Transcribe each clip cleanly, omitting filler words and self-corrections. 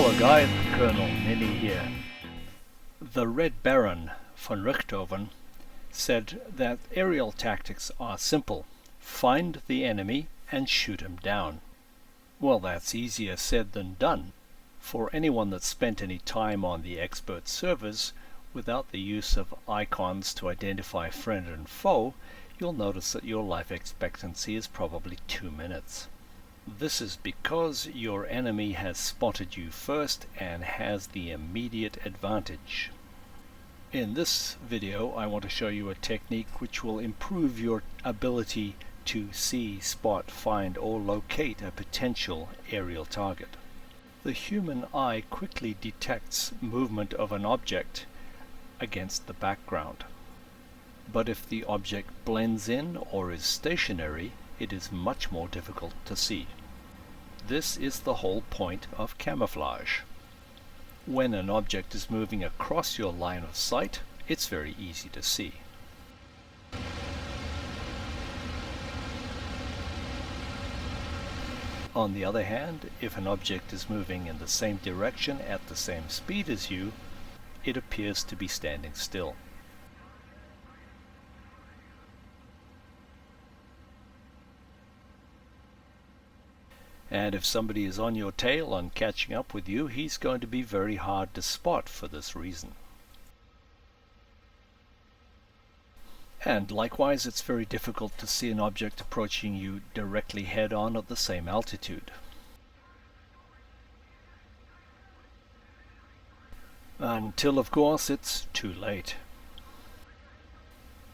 Hello guys, Colonel Ninny here. The Red Baron von Richthofen said that aerial tactics are simple. Find the enemy and shoot him down. Well, that's easier said than done. For anyone that's spent any time on the expert servers without the use of icons to identify friend and foe, you'll notice that your life expectancy is probably 2 minutes. This is because your enemy has spotted you first and has the immediate advantage. In this video, I want to show you a technique which will improve your ability to see, spot, find, or locate a potential aerial target. The human eye quickly detects movement of an object against the background. But if the object blends in or is stationary, it is much more difficult to see. This is the whole point of camouflage. When an object is moving across your line of sight, it's very easy to see. On the other hand, if an object is moving in the same direction at the same speed as you, it appears to be standing still. And if somebody is on your tail and catching up with you, he's going to be very hard to spot for this reason. And likewise, it's very difficult to see an object approaching you directly head-on at the same altitude. Until, of course, it's too late.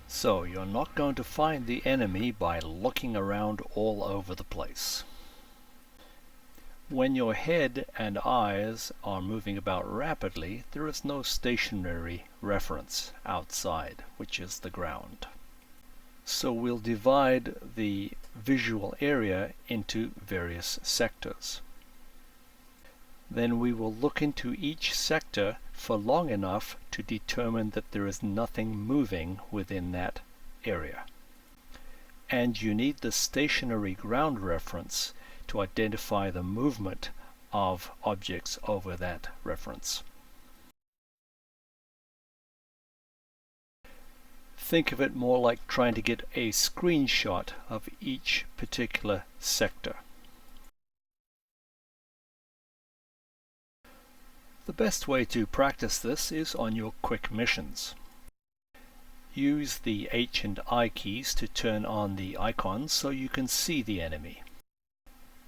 So you're not going to find the enemy by looking around all over the place. When your head and eyes are moving about rapidly, there is no stationary reference outside, which is the ground. So we'll divide the visual area into various sectors. Then we will look into each sector for long enough to determine that there is nothing moving within that area. And you need the stationary ground reference to identify the movement of objects over that reference. Think of it more like trying to get a screenshot of each particular sector. The best way to practice this is on your quick missions. Use the H and I keys to turn on the icons so you can see the enemy.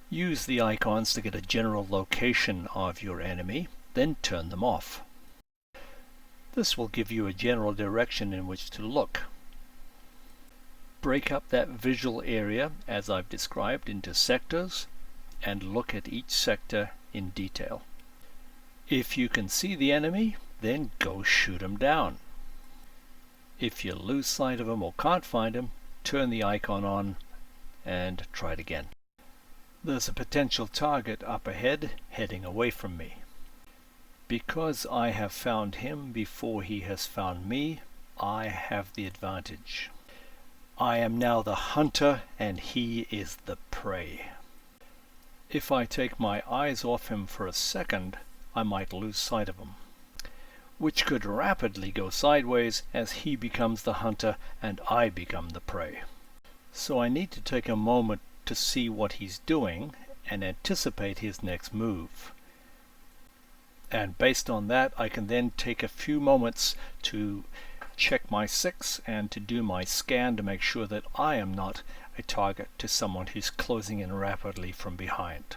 Use the icons to get a general location of your enemy, then turn them off. This will give you a general direction in which to look. Break up that visual area, as I've described, into sectors and look at each sector in detail. If you can see the enemy, then go shoot him down. If you lose sight of him or can't find him, turn the icon on and try it again. There's a potential target up ahead heading away from me. Because I have found him before he has found me, I have the advantage. I am now the hunter and he is the prey. If I take my eyes off him for a second, I might lose sight of him, which could rapidly go sideways as he becomes the hunter and I become the prey. So I need to take a moment to see what he's doing and anticipate his next move. And based on that, I can then take a few moments to check my six and to do my scan to make sure that I am not a target to someone who's closing in rapidly from behind.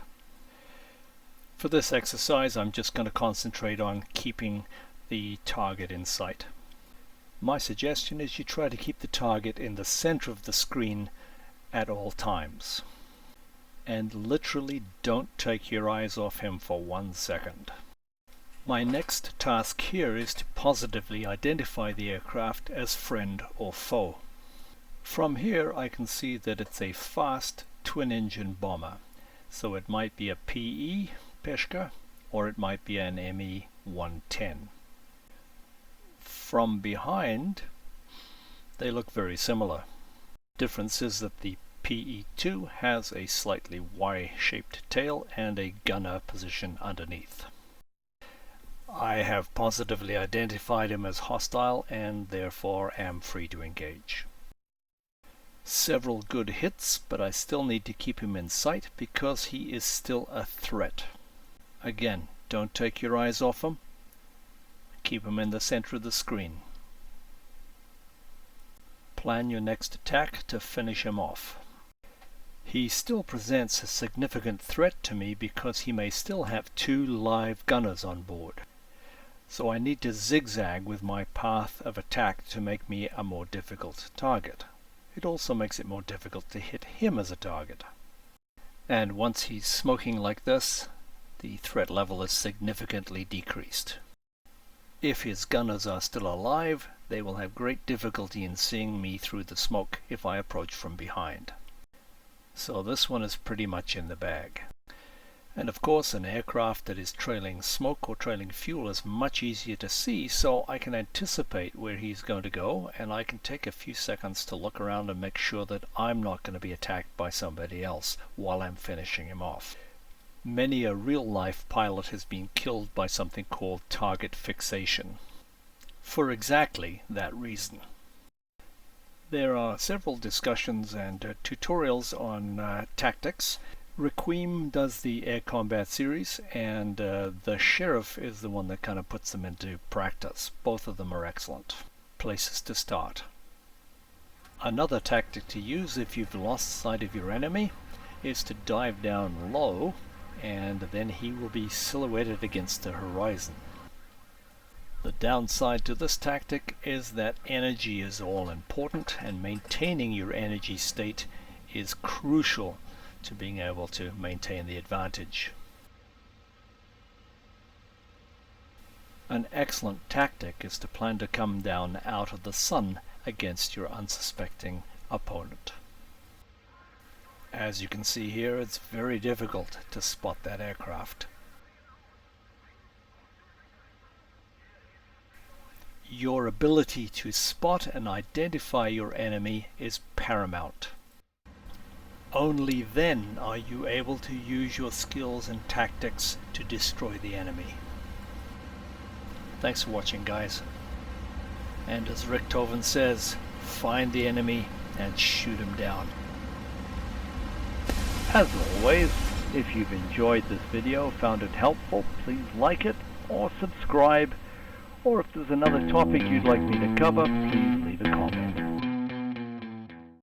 For this exercise, I'm just going to concentrate on keeping the target in sight. My suggestion is you try to keep the target in the center of the screen at all times. And literally don't take your eyes off him for 1 second. My next task here is to positively identify the aircraft as friend or foe. From here I can see that it's a fast twin-engine bomber. So it might be a PE, Peshka, or it might be an ME-110. From behind, they look very similar. Difference is that the PE-2 has a slightly Y-shaped tail and a gunner position underneath. I have positively identified him as hostile and therefore am free to engage. Several good hits, but I still need to keep him in sight because he is still a threat. Again, don't take your eyes off him. Keep him in the center of the screen. Plan your next attack to finish him off. He still presents a significant threat to me because he may still have 2 live gunners on board. So I need to zigzag with my path of attack to make me a more difficult target. It also makes it more difficult to hit him as a target. And once he's smoking like this, the threat level is significantly decreased. If his gunners are still alive, they will have great difficulty in seeing me through the smoke if I approach from behind. So this one is pretty much in the bag. And of course, an aircraft that is trailing smoke or trailing fuel is much easier to see, so I can anticipate where he's going to go, and I can take a few seconds to look around and make sure that I'm not going to be attacked by somebody else while I'm finishing him off. Many a real-life pilot has been killed by something called target fixation, for exactly that reason. There are several discussions and tutorials on tactics. Requim does the Air Combat series, and the Sheriff is the one that kind of puts them into practice. Both of them are excellent places to start. Another tactic to use if you've lost sight of your enemy is to dive down low, and then he will be silhouetted against the horizon. The downside to this tactic is that energy is all important, and maintaining your energy state is crucial to being able to maintain the advantage. An excellent tactic is to plan to come down out of the sun against your unsuspecting opponent. As you can see here, it's very difficult to spot that aircraft. Your ability to spot and identify your enemy is paramount. Only then are you able to use your skills and tactics to destroy the enemy. Thanks for watching, guys. And as Richthofen says, find the enemy and shoot him down. As always, if you've enjoyed this video, found it helpful, please like it or subscribe. Or if there's another topic you'd like me to cover, please leave a comment.